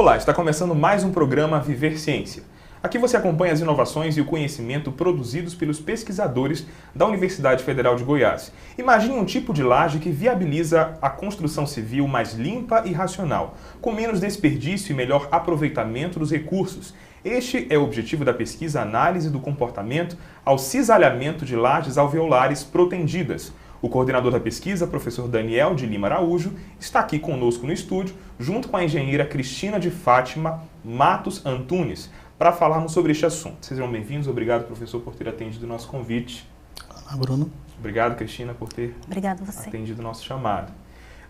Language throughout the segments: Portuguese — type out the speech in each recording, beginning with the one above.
Olá, está começando mais um programa Viver Ciência. Aqui você acompanha as inovações e o conhecimento produzidos pelos pesquisadores da Universidade Federal de Goiás. Imagine um tipo de laje que viabiliza a construção civil mais limpa e racional, com menos desperdício e melhor aproveitamento dos recursos. Este é o objetivo da pesquisa Análise do Comportamento ao Cisalhamento de Lajes Alveolares Protendidas. O coordenador da pesquisa, professor Daniel de Lima Araújo, está aqui conosco no estúdio, junto com a engenheira Cristina de Fátima Matos Antunes, para falarmos sobre este assunto. Sejam bem-vindos, obrigado, professor, por ter atendido o nosso convite. Olá, Bruno. Obrigado, Cristina, por ter você. atendido o nosso chamado.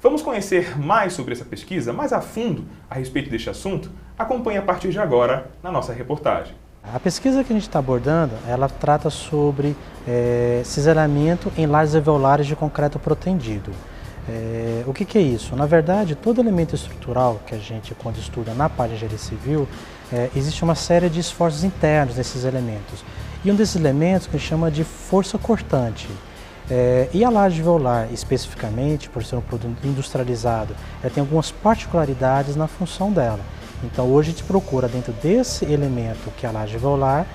Vamos conhecer mais sobre essa pesquisa, mais a fundo a respeito deste assunto? Acompanhe a partir de agora na nossa reportagem. A pesquisa que a gente está abordando, ela trata sobre cisalhamento em lajes alveolares de concreto protendido. O que é isso? Na verdade, todo elemento estrutural que a gente, quando estuda na parte de engenharia civil, existe uma série de esforços internos nesses elementos. E um desses elementos que a gente chama de força cortante. E a laje alveolar, especificamente, por ser um produto industrializado, ela tem algumas particularidades na função dela. Então hoje a gente procura, dentro desse elemento que é a laje alveolar,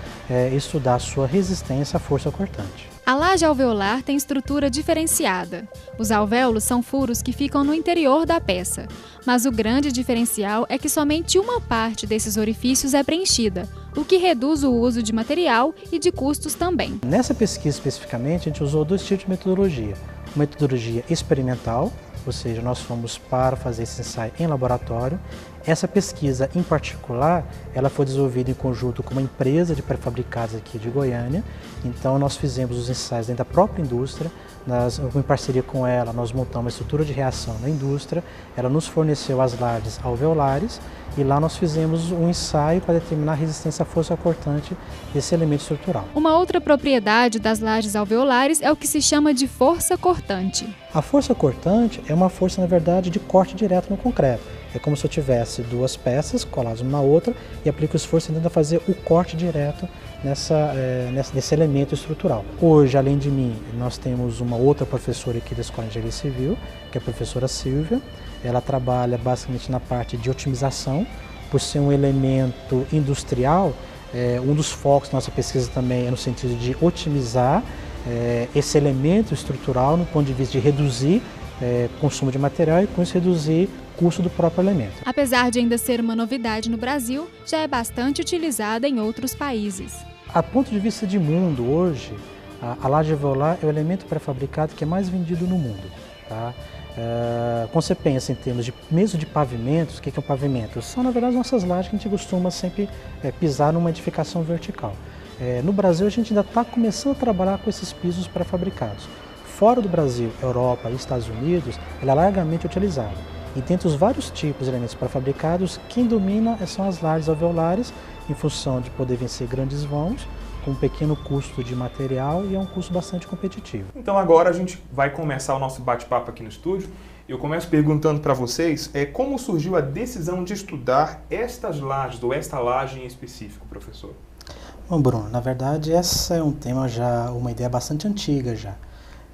estudar a sua resistência à força cortante. A laje alveolar tem estrutura diferenciada. Os alvéolos são furos que ficam no interior da peça, mas o grande diferencial é que somente uma parte desses orifícios é preenchida, o que reduz o uso de material e de custos também. Nessa pesquisa especificamente, a gente usou dois tipos de metodologia. Uma metodologia experimental, ou seja, nós fomos para fazer esse ensaio em laboratório. Essa pesquisa, em particular, ela foi desenvolvida em conjunto com uma empresa de pré-fabricados aqui de Goiânia. Então, nós fizemos os ensaios dentro da própria indústria. Em parceria com ela, nós montamos uma estrutura de reação na indústria. Ela nos forneceu as lajes alveolares e lá nós fizemos um ensaio para determinar a resistência à força cortante desse elemento estrutural. Uma outra propriedade das lajes alveolares é o que se chama de força cortante. A força cortante é uma força, na verdade, de corte direto no concreto. É como se eu tivesse duas peças coladas uma na outra e aplico o esforço tentando fazer o corte direto nesse elemento estrutural. Hoje, além de mim, nós temos uma outra professora aqui da Escola de Engenharia Civil, que é a professora Silvia. Ela trabalha basicamente na parte de otimização. Por ser um elemento industrial, um dos focos da nossa pesquisa também é no sentido de otimizar esse elemento estrutural no ponto de vista de reduzir consumo de material e com isso reduzir o custo do próprio elemento. Apesar de ainda ser uma novidade no Brasil, já é bastante utilizada em outros países. A ponto de vista de mundo, hoje, a laje alveolar é o elemento pré-fabricado que é mais vendido no mundo. Tá? Quando você pensa em termos mesmo de pavimentos, o que é um pavimento? São, na verdade, nossas lajes que a gente costuma sempre pisar numa edificação vertical. No Brasil, a gente ainda está começando a trabalhar com esses pisos pré-fabricados. Fora do Brasil, Europa e Estados Unidos, ela é largamente utilizada. E dentre os vários tipos de elementos pré-fabricados, quem domina são as lajes alveolares, em função de poder vencer grandes vãos, com um pequeno custo de material e é um custo bastante competitivo. Então agora a gente vai começar o nosso bate-papo aqui no estúdio. Eu começo perguntando para vocês como surgiu a decisão de estudar estas lajes, ou esta laje em específico, professor? Bom, Bruno, na verdade essa é um tema uma ideia bastante antiga já.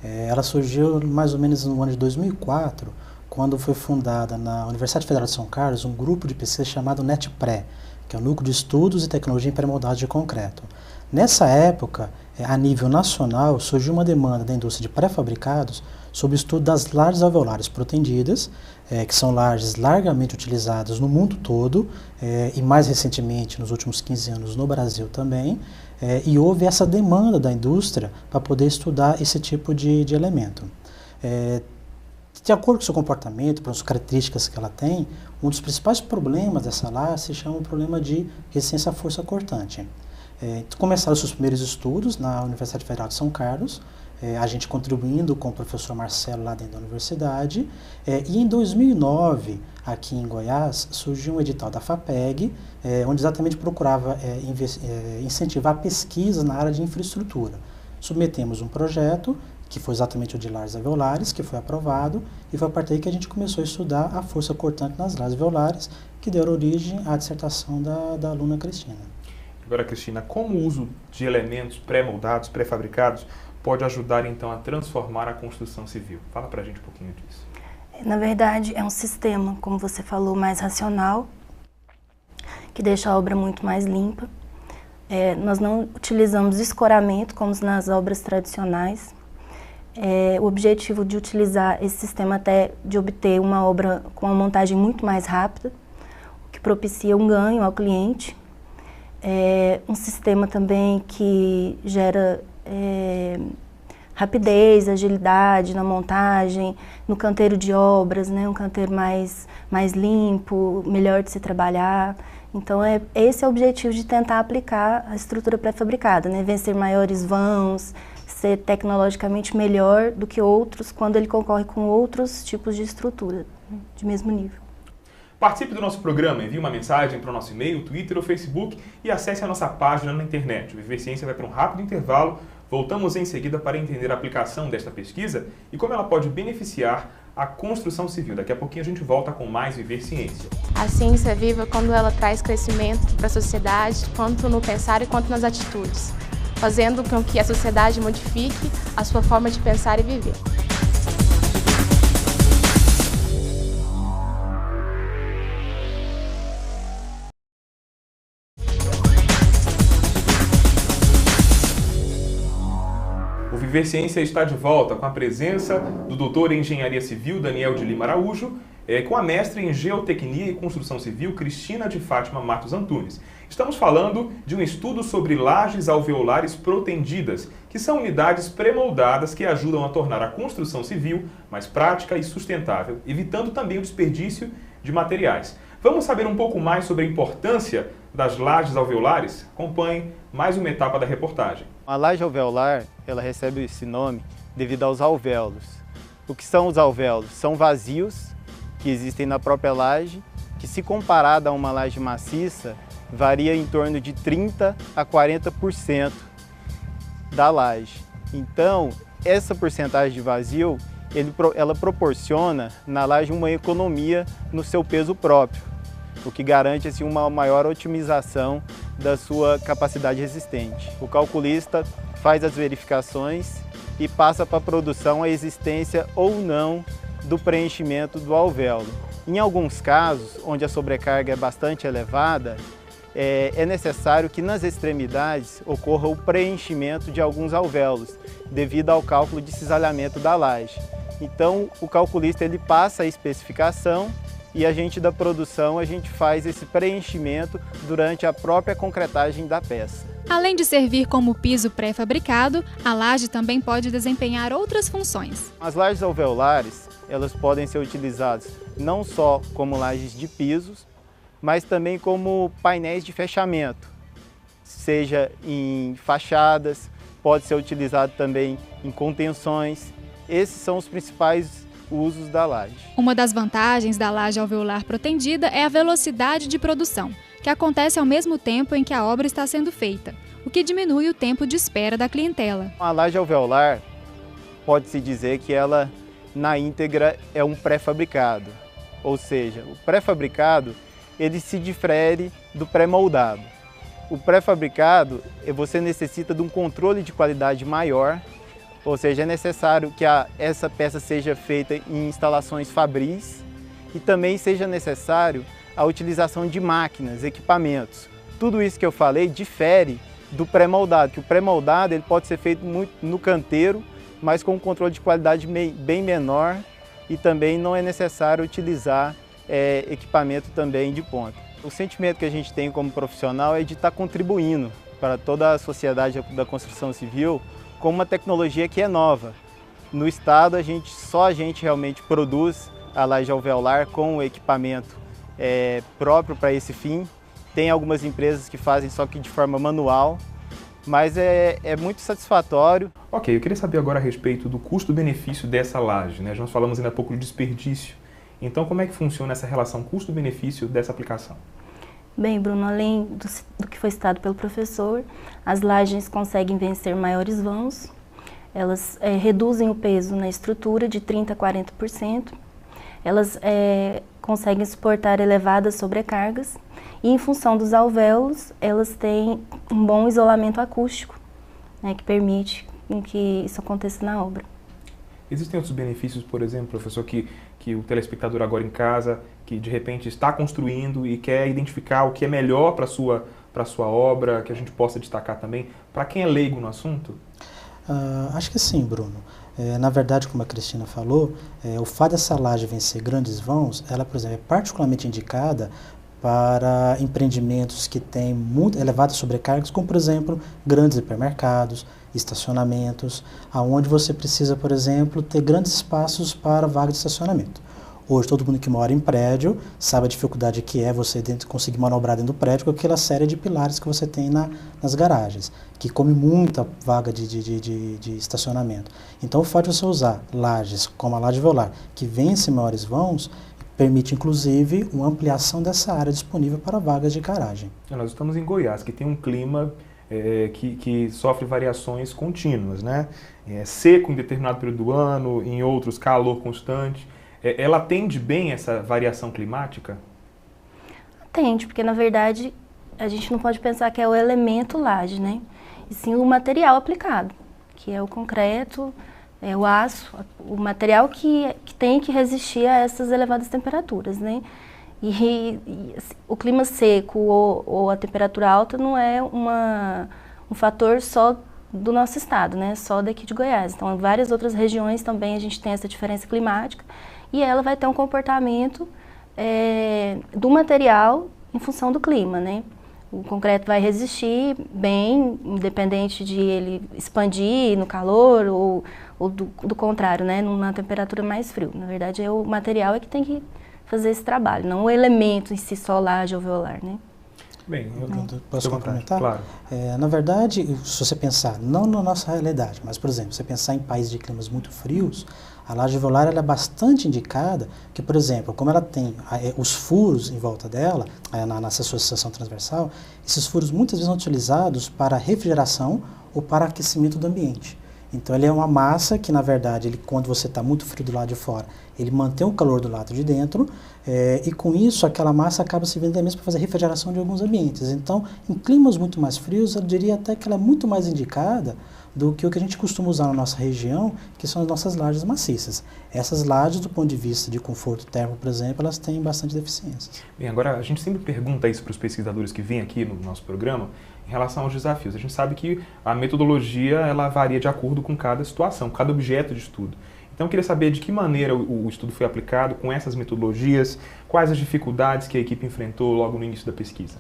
Ela surgiu mais ou menos no ano de 2004, quando foi fundada na Universidade Federal de São Carlos um grupo de pesquisa chamado NETPRE, que é o Núcleo de Estudos e Tecnologia em Pré-Moldagem de Concreto. Nessa época, a nível nacional, surgiu uma demanda da indústria de pré-fabricados sobre o estudo das lajes alveolares protendidas, que são lajes largamente utilizadas no mundo todo e mais recentemente, nos últimos 15 anos, no Brasil também. E houve essa demanda da indústria para poder estudar esse tipo de elemento. De acordo com o seu comportamento, com as características que ela tem, um dos principais problemas dessa laje se chama o problema de resistência à força cortante. Começaram os seus primeiros estudos na Universidade Federal de São Carlos, a gente contribuindo com o professor Marcelo lá dentro da universidade, e em 2009, aqui em Goiás, surgiu um edital da FAPEG, onde exatamente procurava incentivar pesquisas na área de infraestrutura. Submetemos um projeto, que foi exatamente o de lajes alveolares, que foi aprovado, e foi a partir daí que a gente começou a estudar a força cortante nas lajes alveolares, que deu origem à dissertação da aluna Cristina. Agora, Cristina, como o uso de elementos pré-moldados, pré-fabricados, pode ajudar então a transformar a construção civil? Fala pra gente um pouquinho disso. Na verdade, é um sistema, como você falou, mais racional que deixa a obra muito mais limpa. Nós não utilizamos escoramento como nas obras tradicionais. O objetivo de utilizar esse sistema até de obter uma obra com uma montagem muito mais rápida, o que propicia um ganho ao cliente. Um sistema também que gera rapidez, agilidade na montagem, no canteiro de obras, né? Um canteiro mais limpo, melhor de se trabalhar. Então, esse é o objetivo de tentar aplicar a estrutura pré-fabricada, né? Vencer maiores vãos, ser tecnologicamente melhor do que outros quando ele concorre com outros tipos de estrutura, né? De mesmo nível. Participe do nosso programa, envie uma mensagem para o nosso e-mail, Twitter ou Facebook e acesse a nossa página na internet. O Viver Ciência vai para um rápido intervalo. Voltamos em seguida para entender a aplicação desta pesquisa e como ela pode beneficiar a construção civil. Daqui a pouquinho a gente volta com mais Viver Ciência. A ciência é viva quando ela traz crescimento para a sociedade, tanto no pensar e quanto nas atitudes, fazendo com que a sociedade modifique a sua forma de pensar e viver. O Viver Ciência está de volta com a presença do doutor em Engenharia Civil, Daniel de Lima Araújo, com a mestre em Geotecnia e Construção Civil, Cristina de Fátima Matos Antunes. Estamos falando de um estudo sobre lajes alveolares protendidas, que são unidades pré-moldadas que ajudam a tornar a construção civil mais prática e sustentável, evitando também o desperdício de materiais. Vamos saber um pouco mais sobre a importância das lajes alveolares? Acompanhe mais uma etapa da reportagem. A laje alveolar, ela recebe esse nome devido aos alvéolos. O que são os alvéolos? São vazios que existem na própria laje, que se comparada a uma laje maciça, varia em torno de 30% a 40% da laje. Então, essa porcentagem de vazio, ela proporciona na laje uma economia no seu peso próprio, o que garante assim, uma maior otimização da sua capacidade resistente. O calculista faz as verificações e passa para a produção a existência ou não do preenchimento do alvéolo. Em alguns casos, onde a sobrecarga é bastante elevada, é necessário que nas extremidades ocorra o preenchimento de alguns alvéolos, devido ao cálculo de cisalhamento da laje. Então, o calculista ele passa a especificação e a gente da produção faz esse preenchimento durante a própria concretagem da peça. Além de servir como piso pré-fabricado, a laje também pode desempenhar outras funções. As lajes alveolares, elas podem ser utilizadas não só como lajes de pisos, mas também como painéis de fechamento, seja em fachadas, pode ser utilizado também em contenções. Esses são os principais usos da laje. Uma das vantagens da laje alveolar protendida é a velocidade de produção, que acontece ao mesmo tempo em que a obra está sendo feita, o que diminui o tempo de espera da clientela. A laje alveolar, pode-se dizer que ela, na íntegra, é um pré-fabricado. Ou seja, o pré-fabricado, ele se difere do pré-moldado. O pré-fabricado, você necessita de um controle de qualidade maior, ou seja, é necessário que essa peça seja feita em instalações fabris e também seja necessário a utilização de máquinas, equipamentos. Tudo isso que eu falei difere do pré-moldado, que o pré-moldado ele pode ser feito muito no canteiro, mas com um controle de qualidade bem menor e também não é necessário utilizar equipamento também de ponta. O sentimento que a gente tem como profissional é de estar contribuindo para toda a sociedade da construção civil com uma tecnologia que é nova. No estado, só a gente realmente produz a laje alveolar com o equipamento próprio para esse fim. Tem algumas empresas que fazem só que de forma manual, mas é muito satisfatório. Ok, eu queria saber agora a respeito do custo-benefício dessa laje, né? Nós falamos ainda há pouco de desperdício. Então, como é que funciona essa relação custo-benefício dessa aplicação? Bem, Bruno, além do que foi citado pelo professor, as lajes conseguem vencer maiores vãos, elas reduzem o peso na estrutura de 30% a 40%, elas conseguem suportar elevadas sobrecargas e, em função dos alvéolos, elas têm um bom isolamento acústico, né, que permite que isso aconteça na obra. Existem outros benefícios, por exemplo, professor, que o telespectador agora em casa, que de repente está construindo e quer identificar o que é melhor para a sua obra, que a gente possa destacar também, para quem é leigo no assunto? Acho que sim, Bruno. Na verdade, como a Cristina falou, o fato dessa laje vencer grandes vãos, ela, por exemplo, é particularmente indicada para empreendimentos que têm muito elevadas sobrecargas, como, por exemplo, grandes hipermercados, estacionamentos, aonde você precisa, por exemplo, ter grandes espaços para vaga de estacionamento. Hoje, todo mundo que mora em prédio sabe a dificuldade que é você conseguir manobrar dentro do prédio com aquela série de pilares que você tem nas garagens, que come muita vaga de estacionamento. Então, o fato de você usar lajes como a laje alveolar, que vence maiores vãos, permite, inclusive, uma ampliação dessa área disponível para vagas de garagem. Nós estamos em Goiás, que tem um clima que sofre variações contínuas, né? Seco em determinado período do ano, em outros calor constante. Ela atende bem essa variação climática? Atende, porque na verdade a gente não pode pensar que é o elemento laje, né? E sim o material aplicado, que é o concreto, o aço, o material que tem que resistir a essas elevadas temperaturas, né? E o clima seco ou a temperatura alta não é um fator só do nosso estado, né? Só daqui de Goiás. Então, em várias outras regiões também a gente tem essa diferença climática e ela vai ter um comportamento do material em função do clima, né? O concreto vai resistir bem, independente de ele expandir no calor ou do contrário, né? Numa temperatura mais fria. Na verdade, o material é que tem que fazer esse trabalho, não o elemento em si só laje alveolar, né? Bem, posso complementar? Claro. Na verdade, se você pensar, não na nossa realidade, mas, por exemplo, se você pensar em países de climas muito frios, a laje alveolar ela é bastante indicada, que, por exemplo, como ela tem os furos em volta dela, nessa associação transversal, esses furos muitas vezes são utilizados para refrigeração ou para aquecimento do ambiente. Então, ele é uma massa que, na verdade, quando você está muito frio do lado de fora, ele mantém o calor do lado de dentro e, com isso, aquela massa acaba servindo até mesmo para fazer refrigeração de alguns ambientes. Então, em climas muito mais frios, eu diria até que ela é muito mais indicada do que o que a gente costuma usar na nossa região, que são as nossas lajes maciças. Essas lajes, do ponto de vista de conforto térmico, por exemplo, elas têm bastante deficiências. Bem, agora, a gente sempre pergunta isso para os pesquisadores que vêm aqui no nosso programa, em relação aos desafios. A gente sabe que a metodologia ela varia de acordo com cada situação, cada objeto de estudo. Então, eu queria saber de que maneira o estudo foi aplicado com essas metodologias, quais as dificuldades que a equipe enfrentou logo no início da pesquisa.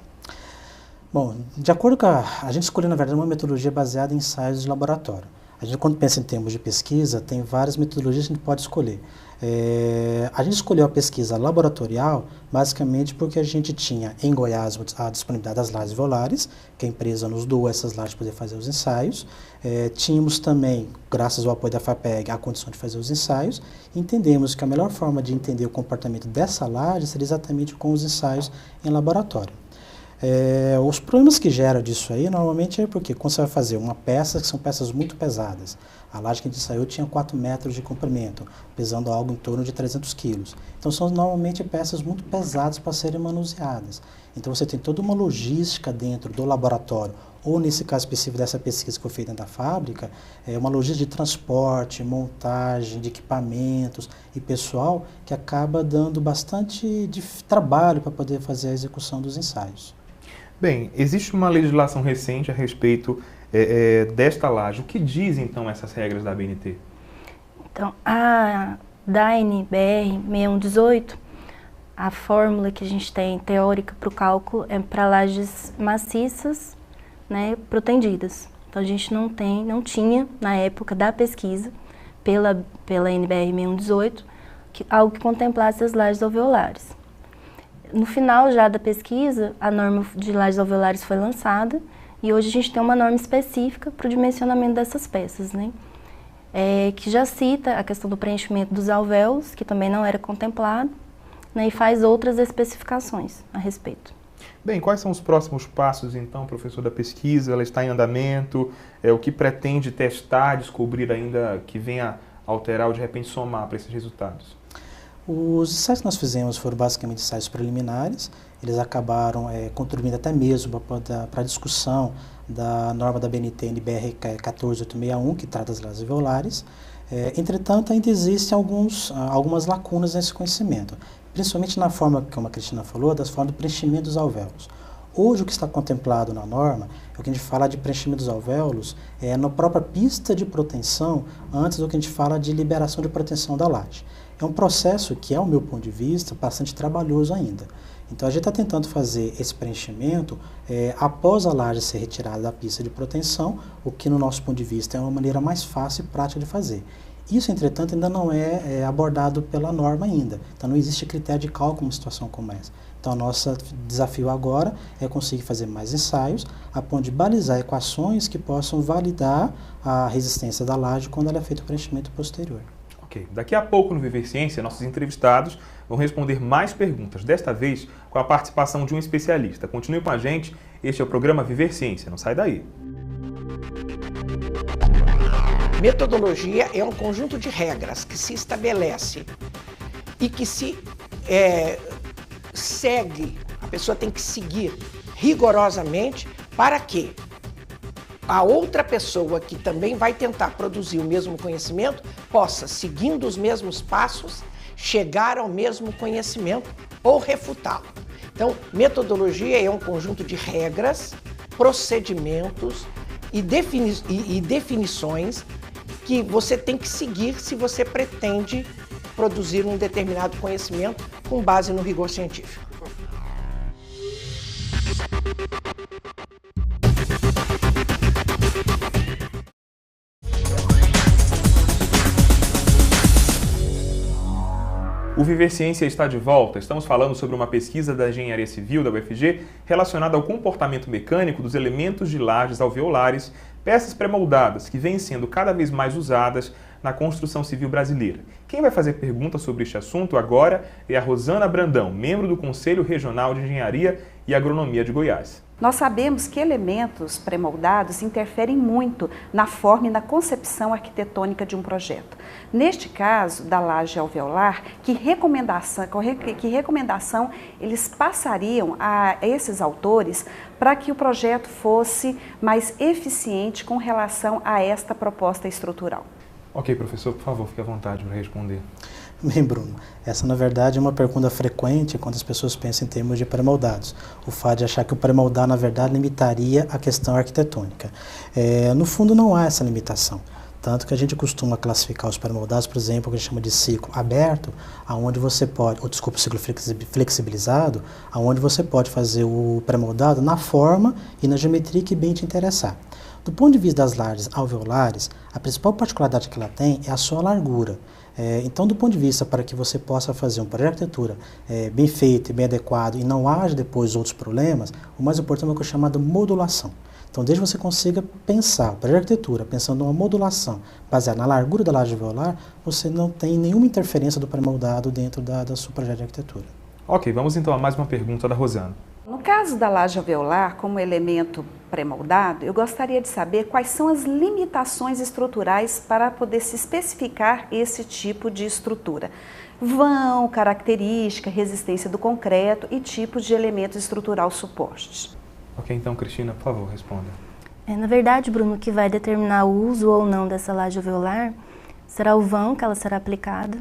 Bom, de acordo com a gente escolheu, na verdade, uma metodologia baseada em ensaios de laboratório. A gente, quando pensa em termos de pesquisa, tem várias metodologias que a gente pode escolher. A gente escolheu a pesquisa laboratorial basicamente porque a gente tinha em Goiás a disponibilidade das lajes alveolares, que a empresa nos doou essas lajes para poder fazer os ensaios. Tínhamos também, graças ao apoio da FAPEG, a condição de fazer os ensaios. Entendemos que a melhor forma de entender o comportamento dessa laje seria exatamente com os ensaios em laboratório. Os problemas que geram disso aí, normalmente é porque quando você vai fazer uma peça, que são peças muito pesadas, a laje que a gente ensaiou tinha 4 metros de comprimento, pesando algo em torno de 300 quilos. Então são normalmente peças muito pesadas para serem manuseadas. Então você tem toda uma logística dentro do laboratório, ou nesse caso específico dessa pesquisa que foi feita dentro da fábrica, uma logística de transporte, montagem de equipamentos e pessoal, que acaba dando bastante trabalho para poder fazer a execução dos ensaios. Bem, existe uma legislação recente a respeito desta laje. O que dizem, então, essas regras da ABNT? Então, da NBR 6118, a fórmula que a gente tem teórica para o cálculo é para lajes maciças, né, protendidas. Então, a gente não tinha, na época da pesquisa, pela NBR 6118, algo que contemplasse as lajes alveolares. No final já da pesquisa, a norma de lajes alveolares foi lançada e hoje a gente tem uma norma específica para o dimensionamento dessas peças, né? Que já cita a questão do preenchimento dos alvéolos, que também não era contemplado, né? E faz outras especificações a respeito. Bem, quais são os próximos passos, então, professor, da pesquisa? Ela está em andamento? O que pretende testar, descobrir ainda que venha alterar ou, de repente, somar para esses resultados? Os ensaios que nós fizemos foram basicamente ensaios preliminares, eles acabaram contribuindo até mesmo para a discussão da norma da BNT NBR 14861, que trata das lajes alveolares. Entretanto, ainda existem algumas lacunas nesse conhecimento, principalmente na forma, como a Cristina falou, das formas de preenchimento dos alvéolos. Hoje, o que está contemplado na norma é o que a gente fala de preenchimento dos alvéolos na própria pista de proteção, antes do que a gente fala de liberação de proteção da laje. É um processo que, ao meu ponto de vista, bastante trabalhoso ainda. Então, a gente está tentando fazer esse preenchimento após a laje ser retirada da pista de proteção, o que, no nosso ponto de vista, é uma maneira mais fácil e prática de fazer. Isso, entretanto, ainda não é abordado pela norma ainda. Então, não existe critério de cálculo numa situação como essa. Então, o nosso desafio agora é conseguir fazer mais ensaios, a ponto de balizar equações que possam validar a resistência da laje quando ela é feito o preenchimento posterior. Ok. Daqui a pouco no Viver Ciência, nossos entrevistados vão responder mais perguntas, desta vez com a participação de um especialista. Continue com a gente, este é o programa Viver Ciência, não sai daí. Metodologia é um conjunto de regras que se estabelece e que se segue, a pessoa tem que seguir rigorosamente para que a outra pessoa que também vai tentar produzir o mesmo conhecimento possa, seguindo os mesmos passos, chegar ao mesmo conhecimento ou refutá-lo. Então, metodologia é um conjunto de regras, procedimentos e definições que você tem que seguir se você pretende produzir um determinado conhecimento com base no rigor científico. O Viver Ciência está de volta. Estamos falando sobre uma pesquisa da Engenharia Civil da UFG relacionada ao comportamento mecânico dos elementos de lajes alveolares, peças pré-moldadas que vêm sendo cada vez mais usadas na construção civil brasileira. Quem vai fazer perguntas sobre este assunto agora é a Rosana Brandão, membro do Conselho Regional de Engenharia e Agronomia de Goiás. Nós sabemos que elementos pré-moldados interferem muito na forma e na concepção arquitetônica de um projeto. Neste caso, da laje alveolar, que recomendação eles passariam a esses autores para que o projeto fosse mais eficiente com relação a esta proposta estrutural? Ok, professor, por favor, fique à vontade para responder. Bem, Bruno, essa na verdade é uma pergunta frequente quando as pessoas pensam em termos de pré-moldados. O fato de achar que o pré-moldar na verdade limitaria a questão arquitetônica. No fundo não há essa limitação. Tanto que a gente costuma classificar os pré-moldados, por exemplo, o que a gente chama de ciclo aberto, aonde você pode, ou desculpa, ciclo flexibilizado, aonde você pode fazer o pré-moldado na forma e na geometria que bem te interessar. Do ponto de vista das lajes alveolares, a principal particularidade que ela tem é a sua largura. Então, do ponto de vista para que você possa fazer um projeto de arquitetura bem feito e bem adequado e não haja depois outros problemas, o mais importante é o que é chamado modulação. Então, desde que você consiga pensar o projeto de arquitetura, pensando numa modulação baseada na largura da laje alveolar, você não tem nenhuma interferência do pré-moldado dentro do seu projeto de arquitetura. Ok, vamos então a mais uma pergunta da Rosana. No caso da laje alveolar, como elemento pré-moldado, eu gostaria de saber quais são as limitações estruturais para poder se especificar esse tipo de estrutura. Vão, característica, resistência do concreto e tipos de elementos estrutural supostos. Ok, então, Cristina, por favor, responda. Na verdade, Bruno, o que vai determinar o uso ou não dessa laje alveolar será o vão que ela será aplicada,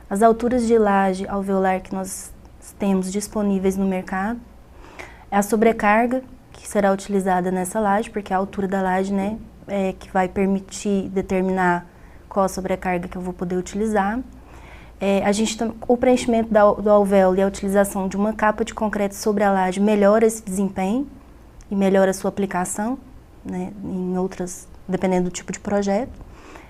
as alturas de laje alveolar que nós temos disponíveis no mercado, a sobrecarga que será utilizada nessa laje, porque a altura da laje, né, que vai permitir determinar qual a sobrecarga que eu vou poder utilizar. O preenchimento do alvéolo e a utilização de uma capa de concreto sobre a laje melhora esse desempenho e melhora a sua aplicação, né, em outras, dependendo do tipo de projeto.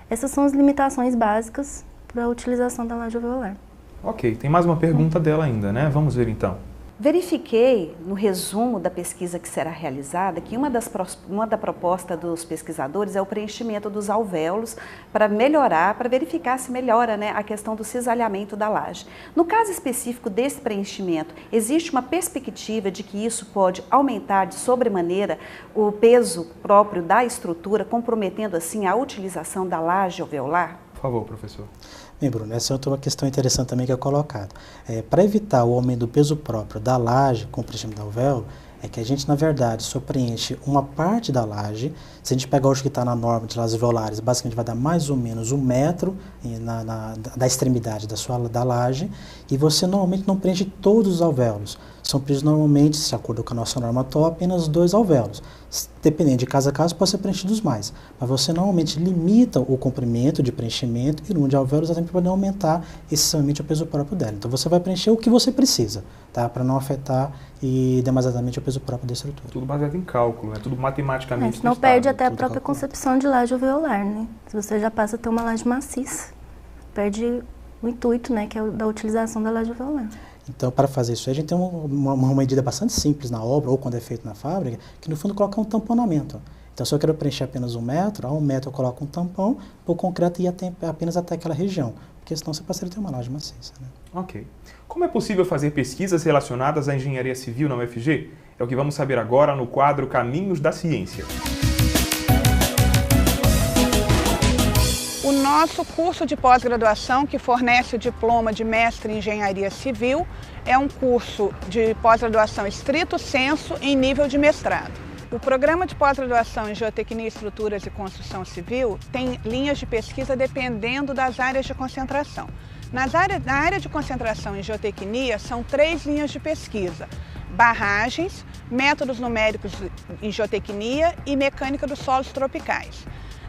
Essas são as limitações básicas para a utilização da laje alveolar. Ok, tem mais uma pergunta dela ainda, né? Vamos ver então. Verifiquei, no resumo da pesquisa que será realizada, que uma da proposta dos pesquisadores é o preenchimento dos alvéolos para verificar se melhora, né, a questão do cisalhamento da laje. No caso específico desse preenchimento, existe uma perspectiva de que isso pode aumentar de sobremaneira o peso próprio da estrutura, comprometendo assim a utilização da laje alveolar? Por favor, professor. Bem, Bruno, essa é outra questão interessante também que é colocada. Para evitar o aumento do peso próprio da laje com o preenchimento do alvéolo, é que a gente, na verdade, só preenche uma parte da laje. Se a gente pegar hoje que está na norma de lajes alveolares, basicamente vai dar mais ou menos 1 metro da extremidade da laje, e você normalmente não preenche todos os alvéolos. São preenchidos normalmente, de acordo com a nossa norma atual, apenas 2 alvéolos. Dependendo de caso a caso, pode ser preenchidos mais. Mas você normalmente limita o comprimento de preenchimento e o número de alvéolos exatamente para poder aumentar excessivamente o peso próprio dela. Então você vai preencher o que você precisa, tá? Para não afetar demasiadamente o peso próprio da estrutura. Tudo baseado em cálculo, né? Tudo matematicamente Senão testável. perde até a Tudo própria calculado. concepção de laje alveolar, né? Se você já passa a ter uma laje maciça, perde o intuito, né, que é o da utilização da laje alveolar. Então, para fazer isso, a gente tem uma medida bastante simples na obra, ou quando é feito na fábrica, que no fundo coloca um tamponamento. Então, se eu quero preencher apenas 1 metro, a 1 metro eu coloco um tampão, o concreto ia apenas até aquela região, porque senão você passaria a ter uma laje maciça, né? Ok. Como é possível fazer pesquisas relacionadas à engenharia civil na UFG? É o que vamos saber agora no quadro Caminhos da Ciência. O nosso curso de pós-graduação, que fornece o diploma de mestre em engenharia civil, é um curso de pós-graduação estrito sensu em nível de mestrado. O programa de pós-graduação em Geotecnia, Estruturas e Construção Civil tem linhas de pesquisa dependendo das áreas de concentração. Na área de concentração em Geotecnia, são 3 linhas de pesquisa: barragens, métodos numéricos em geotecnia e mecânica dos solos tropicais.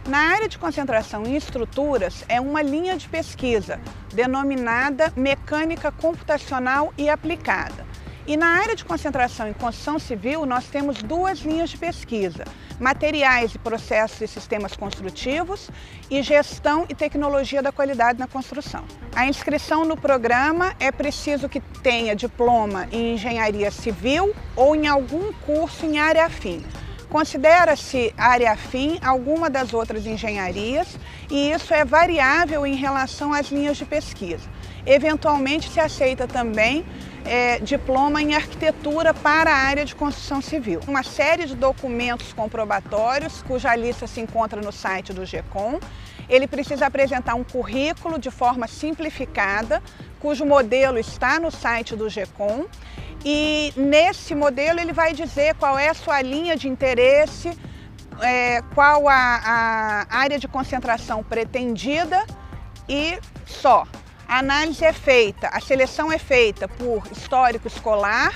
Na área de concentração em estruturas, é uma linha de pesquisa denominada mecânica computacional e aplicada. E na área de concentração em construção civil, nós temos 2 linhas de pesquisa: materiais e processos e sistemas construtivos e gestão e tecnologia da qualidade na construção. A inscrição no programa é preciso que tenha diploma em engenharia civil ou em algum curso em área afim. Considera-se área afim alguma das outras engenharias e isso é variável em relação às linhas de pesquisa. Eventualmente se aceita também diploma em arquitetura para a área de construção civil. Uma série de documentos comprobatórios, cuja lista se encontra no site do GECOM. Ele precisa apresentar um currículo de forma simplificada, cujo modelo está no site do GECOM. E nesse modelo ele vai dizer qual é a sua linha de interesse, qual a área de concentração pretendida e só. A análise é feita, a seleção é feita por histórico escolar,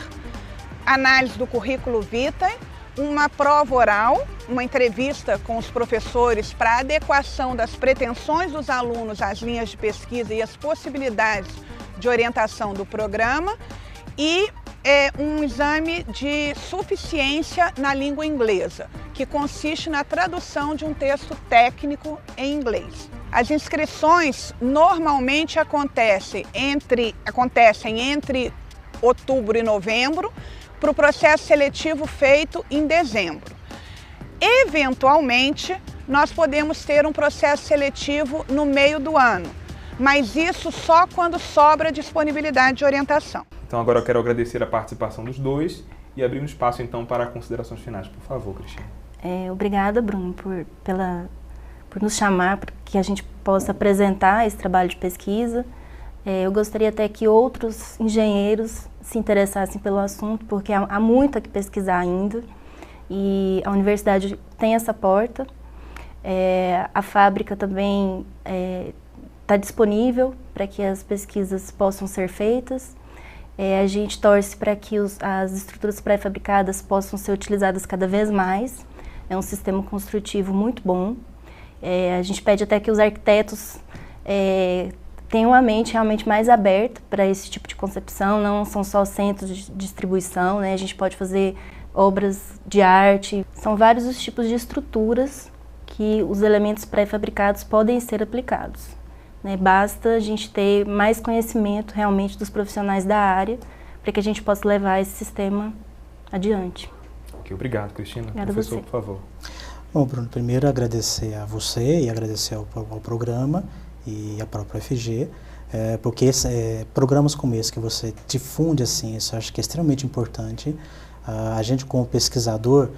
análise do currículo vitae, uma prova oral, uma entrevista com os professores para adequação das pretensões dos alunos às linhas de pesquisa e as possibilidades de orientação do programa e um exame de suficiência na língua inglesa, que consiste na tradução de um texto técnico em inglês. As inscrições normalmente acontecem entre outubro e novembro, para o processo seletivo feito em dezembro. Eventualmente, nós podemos ter um processo seletivo no meio do ano, mas isso só quando sobra disponibilidade de orientação. Então agora eu quero agradecer a participação dos dois e abrir um espaço então para considerações finais. Por favor, Cristina. Obrigada, Bruno, por nos chamar, para que a gente possa apresentar esse trabalho de pesquisa. Eu gostaria até que outros engenheiros se interessassem pelo assunto, porque há muito a que pesquisar ainda e a universidade tem essa porta. A fábrica também está disponível para que as pesquisas possam ser feitas. A gente torce para que as estruturas pré-fabricadas possam ser utilizadas cada vez mais. É um sistema construtivo muito bom. A gente pede até que os arquitetos tenham a mente realmente mais aberta para esse tipo de concepção, não são só centros de distribuição, né? A gente pode fazer obras de arte. São vários os tipos de estruturas que os elementos pré-fabricados podem ser aplicados. Basta a gente ter mais conhecimento realmente dos profissionais da área para que a gente possa levar esse sistema adiante. Ok, obrigado, Cristina. Obrigada. Professor, por favor. Bom, Bruno, primeiro agradecer a você e agradecer ao programa e à própria UFG, porque programas como esse que você difunde a ciência, eu acho que é extremamente importante. A gente, como pesquisador,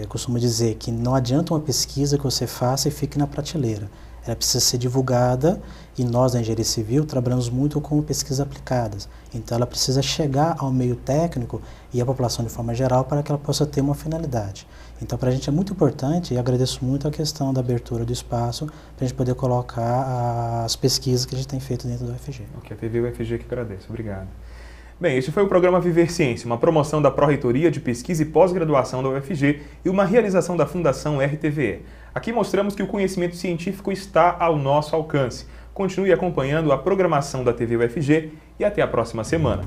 costuma dizer que não adianta uma pesquisa que você faça e fique na prateleira. ela precisa ser divulgada e nós, da Engenharia Civil, trabalhamos muito com pesquisas aplicadas. Então, ela precisa chegar ao meio técnico e à população de forma geral para que ela possa ter uma finalidade. Então, para a gente é muito importante, e agradeço muito a questão da abertura do espaço, para a gente poder colocar as pesquisas que a gente tem feito dentro do UFG. Ok, a TV UFG que agradece. Obrigado. Bem, este foi o programa Viver Ciência, uma promoção da Pró-Reitoria de Pesquisa e Pós-Graduação da UFG e uma realização da Fundação RTVE. Aqui mostramos que o conhecimento científico está ao nosso alcance. Continue acompanhando a programação da TV UFG e até a próxima semana.